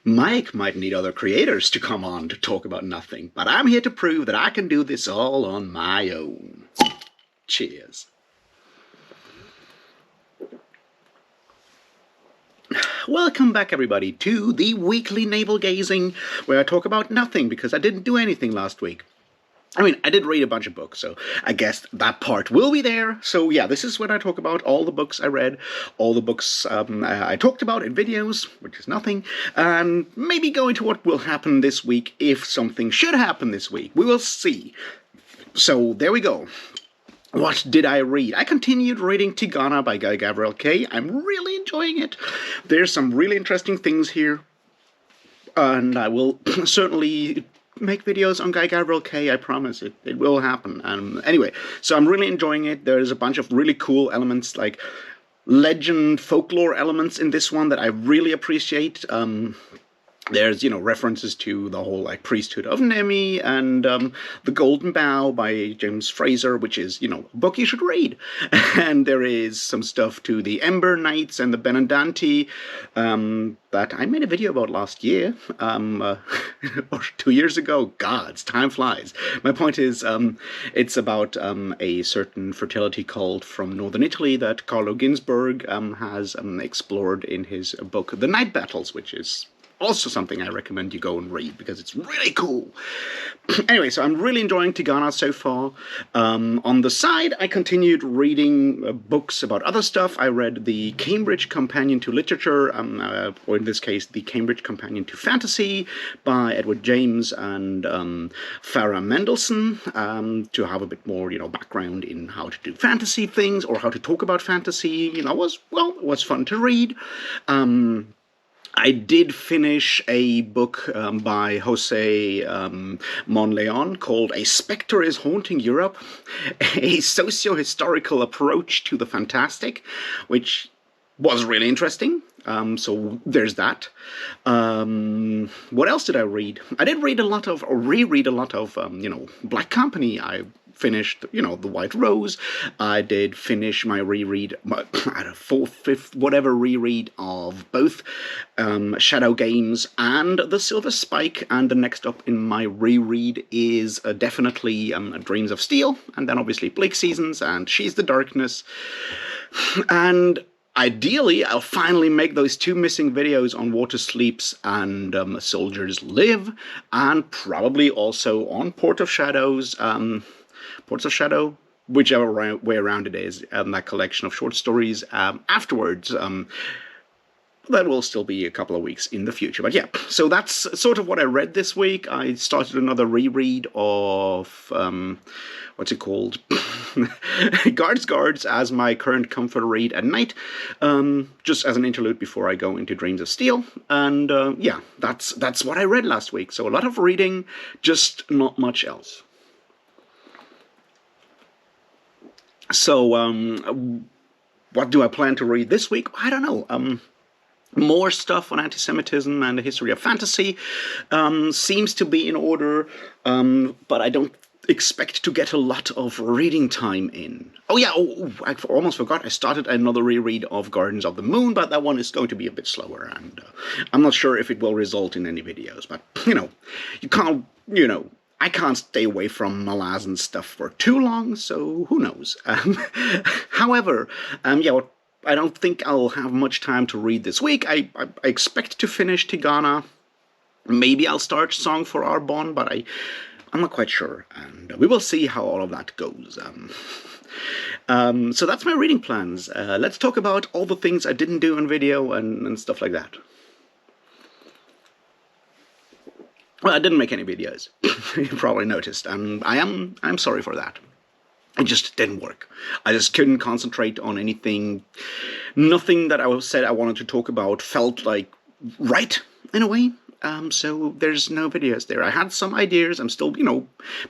Mike might need other creators to come on to talk about nothing, but I'm here to prove that I can do this all on my own. Cheers. Welcome back, everybody, to the weekly Navel-Gazing, where I talk about nothing because I didn't do anything last week. I mean, I did read a bunch of books, so I guess that part will be there. So yeah, this is when I talk about all the books I read, all the books I talked about in videos, which is nothing, and maybe go into what will happen this week if something should happen this week. We will see. So there we go. What did I read? I continued reading Tigana by Guy Gavriel Kay. I'm really enjoying it. There's some really interesting things here, and I will certainly make videos on Guy Gavriel Kay, I promise. It will happen. Anyway, so I'm really enjoying it. There's a bunch of really cool elements, like legend, folklore elements in this one that I really appreciate. There's, references to the whole, priesthood of Nemi and The Golden Bough by James Fraser, which is, a book you should read. And there is some stuff to the Ember Knights and the Benandanti that I made a video about last year, or 2 years ago. God, time flies. My point is, it's about a certain fertility cult from northern Italy that Carlo Ginzburg has explored in his book The Night Battles, which is also something I recommend you go and read because it's really cool. Anyway, so I'm really enjoying Tigana so far. On the side, I continued reading books about other stuff. I read the Cambridge Companion to Literature, or in this case, the Cambridge Companion to Fantasy by Edward James and Farah Mendelssohn, to have a bit more, background in how to do fantasy things or how to talk about fantasy. It was fun to read. I did finish a book by Jose Monleon called A Spectre is Haunting Europe, a socio-historical approach to the fantastic, which was really interesting. So there's that. What else did I read? I did read a lot of, or reread a lot of, Black Company. I finished, The White Rose. I did finish my reread, fourth, fifth, whatever reread of both Shadow Games and The Silver Spike, and the next up in my reread is definitely Dreams of Steel, and then obviously Bleak Seasons and She's the Darkness, and ideally, I'll finally make those 2 missing videos on Water Sleeps and Soldiers Live, and probably also on Port of Shadows, Ports of Shadow, whichever way around it is, that collection of short stories afterwards. That will still be a couple of weeks in the future. But yeah, so that's sort of what I read this week. I started another reread of, what's it called? Guards as my current comfort read at night, just as an interlude before I go into Dreams of Steel. And yeah, that's what I read last week. So a lot of reading, just not much else. So what do I plan to read this week? I don't know. More stuff on anti-Semitism and the history of fantasy seems to be in order, but I don't expect to get a lot of reading time in. Oh yeah, I almost forgot, I started another reread of Gardens of the Moon, but that one is going to be a bit slower, and I'm not sure if it will result in any videos, but, you can't, I can't stay away from Malazan stuff for too long, so who knows. However, yeah, I don't think I'll have much time to read this week. I expect to finish Tigana. Maybe I'll start Song for Arbonne, but I'm not quite sure, and we will see how all of that goes. So that's my reading plans. Let's talk about all the things I didn't do in video and stuff like that. Well, I didn't make any videos. You probably noticed, and I'm sorry for that. It just didn't work. I just couldn't concentrate on anything. Nothing that I said I wanted to talk about felt like right in a way. So there's no videos there. I had some ideas. I'm still,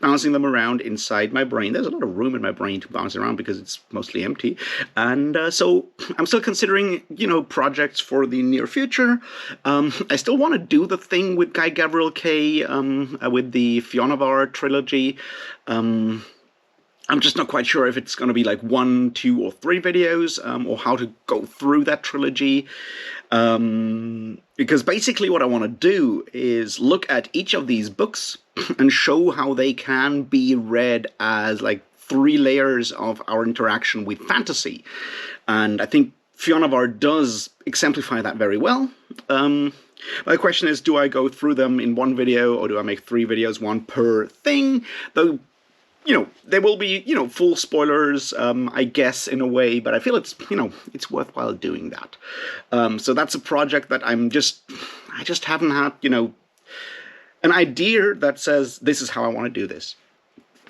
bouncing them around inside my brain. There's a lot of room in my brain to bounce around because it's mostly empty. And so I'm still considering, projects for the near future. I still want to do the thing with Guy Gavriel Kay, with the Fionavar trilogy. I'm just not quite sure if it's going to be like 1, 2, or 3 videos, or how to go through that trilogy. Because basically what I want to do is look at each of these books and show how they can be read as like three layers of our interaction with fantasy. And I think Fiona of Art does exemplify that very well. My question is, do I go through them in one video, or do I make three videos, one per thing? Though, there will be, full spoilers, I guess, in a way, but I feel it's worthwhile doing that. So that's a project that I just haven't had, an idea that says, this is how I want to do this,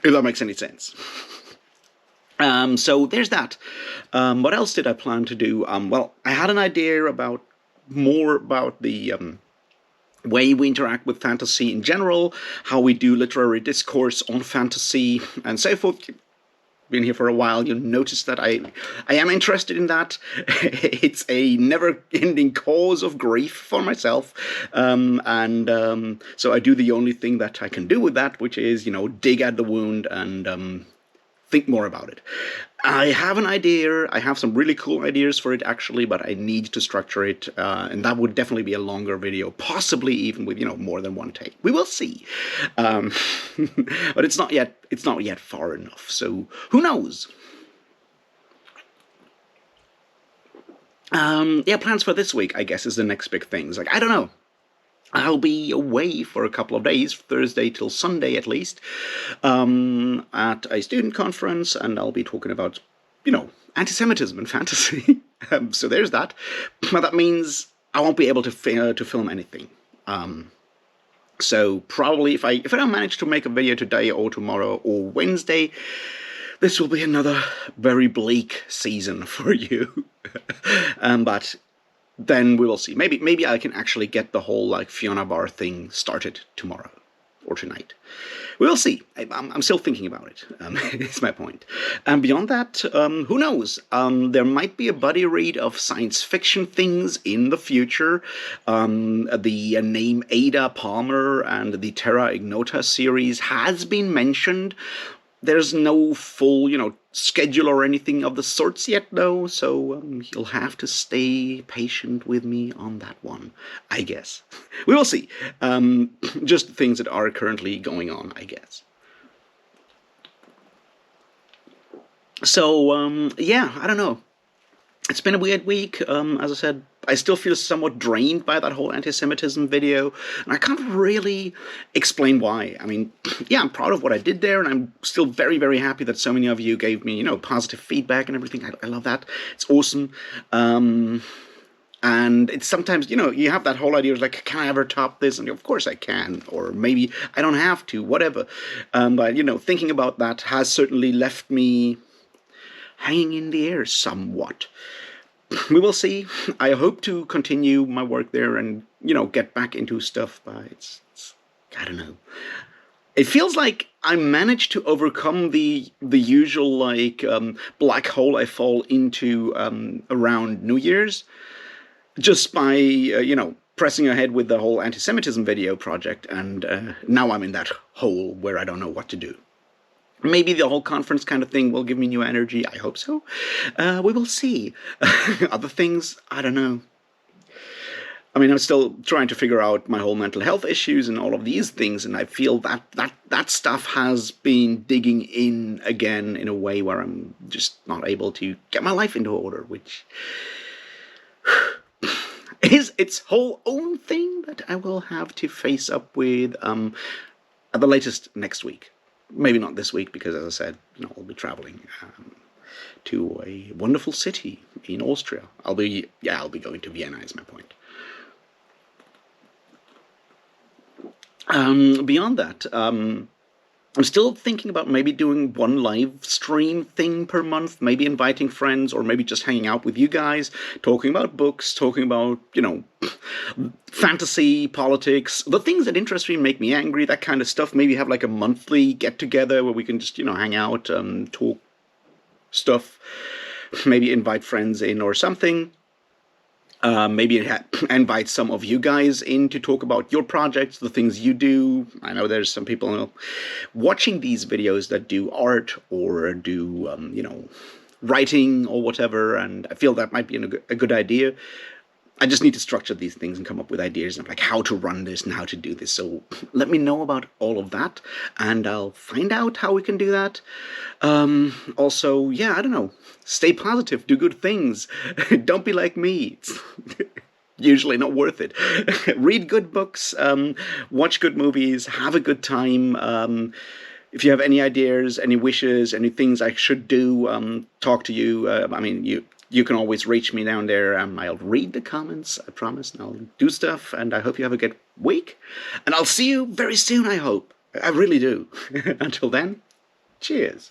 if that makes any sense. So there's that. What else did I plan to do? Well, I had an idea about the way we interact with fantasy in general, how we do literary discourse on fantasy, and so forth. Been here for a while, you'll notice that I am interested in that. It's a never-ending cause of grief for myself, so I do the only thing that I can do with that, which is, dig at the wound and think more about it. I have an idea. I have some really cool ideas for it, actually, but I need to structure it, and that would definitely be a longer video, possibly even with more than one take. We will see, but it's not yet far enough. So who knows? Plans for this week, I guess, is the next big things. Like, I don't know. I'll be away for a couple of days, Thursday till Sunday at least, at a student conference, and I'll be talking about, anti-Semitism and fantasy. So there's that. But that means I won't be able to film anything. So probably if I don't manage to make a video today or tomorrow or Wednesday, this will be another very bleak season for you. But then we will see. Maybe I can actually get the whole Fiona Bar thing started tomorrow or tonight. We will see. I'm still thinking about it. It's my point. And beyond that, who knows? There might be a buddy read of science fiction things in the future. The name Ada Palmer and the Terra Ignota series has been mentioned. There's no full, schedule or anything of the sorts yet, though, so you'll have to stay patient with me on that one, I guess. We will see. Just things that are currently going on, I guess. So, I don't know. It's been a weird week. As I said, I still feel somewhat drained by that whole anti-Semitism video, and I can't really explain why. I mean, I'm proud of what I did there, and I'm still very, very happy that so many of you gave me, positive feedback and everything. I love that. It's awesome. And it's sometimes, you have that whole idea of can I ever top this? And of course I can, or maybe I don't have to, whatever. But, thinking about that has certainly left me hanging in the air somewhat. We will see. I hope to continue my work there and, get back into stuff, but it's I don't know. It feels like I managed to overcome the usual, black hole I fall into around New Year's just by, pressing ahead with the whole anti-Semitism video project, and now I'm in that hole where I don't know what to do. Maybe the whole conference kind of thing will give me new energy. I hope so. We will see. Other things, I don't know. I mean, I'm still trying to figure out my whole mental health issues and all of these things, and I feel that stuff has been digging in again in a way where I'm just not able to get my life into order, which is its whole own thing that I will have to face up with at the latest next week. Maybe not this week, because as I said, I'll be traveling to a wonderful city in Austria. I'll be going to Vienna, is my point. Beyond that, I'm still thinking about maybe doing one live stream thing per month, maybe inviting friends, or maybe just hanging out with you guys, talking about books, talking about, fantasy, politics, the things that interest me and make me angry, that kind of stuff. Maybe have a monthly get-together where we can just, hang out, talk stuff, maybe invite friends in or something. Maybe invite some of you guys in to talk about your projects, the things you do. I know there's some people watching these videos that do art or do, writing or whatever, and I feel that might be a good idea. I just need to structure these things and come up with ideas of like how to run this and how to do this. So let me know about all of that, and I'll find out how we can do that. Also, yeah, I don't know. Stay positive, do good things. Don't be like me. It's usually not worth it. Read good books, watch good movies, have a good time. If you have any ideas, any wishes, any things I should do, talk to you. I mean, you can always reach me down there. I'll read the comments, I promise, and I'll do stuff. And I hope you have a good week. And I'll see you very soon, I hope. I really do. Until then, cheers.